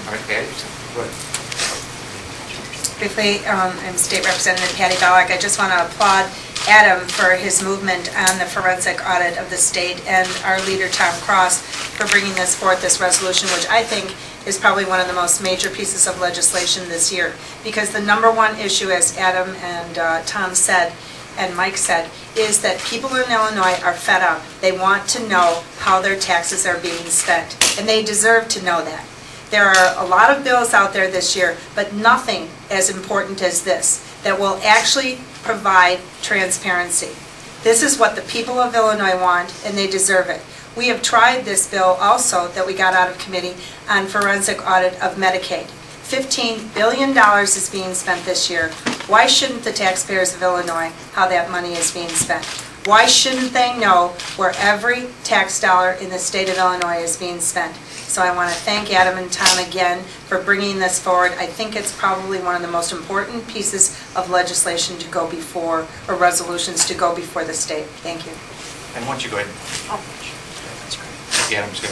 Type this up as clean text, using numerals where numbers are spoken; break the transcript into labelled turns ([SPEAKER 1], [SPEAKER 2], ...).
[SPEAKER 1] All right, Patty, go ahead.
[SPEAKER 2] Briefly, I'm State Representative Patty Bellock. I just want to applaud Adam for his movement on the forensic audit of the state and our leader Tom Cross for bringing this forth, this resolution, which I think is probably one of the most major pieces of legislation this year. Because the number one issue, as Adam and Tom said, and Mike said, is that people in Illinois are fed up. They want to know how their taxes are being spent, and they deserve to know that. There are a lot of bills out there this year, but nothing as important as this, that will actually provide transparency. This is what the people of Illinois want, and they deserve it. We have tried this bill also that we got out of committee on forensic audit of Medicaid. $15 billion is being spent this year. Why shouldn't the taxpayers of Illinois how that money is being spent? Why shouldn't they know where every tax dollar in the state of Illinois is being spent? So I want to thank Adam and Tom again for bringing this forward. I think it's probably one of the most important pieces of legislation to go before, or resolutions to go before the state. Thank you.
[SPEAKER 1] And why don't you go ahead? That's great. Adam's going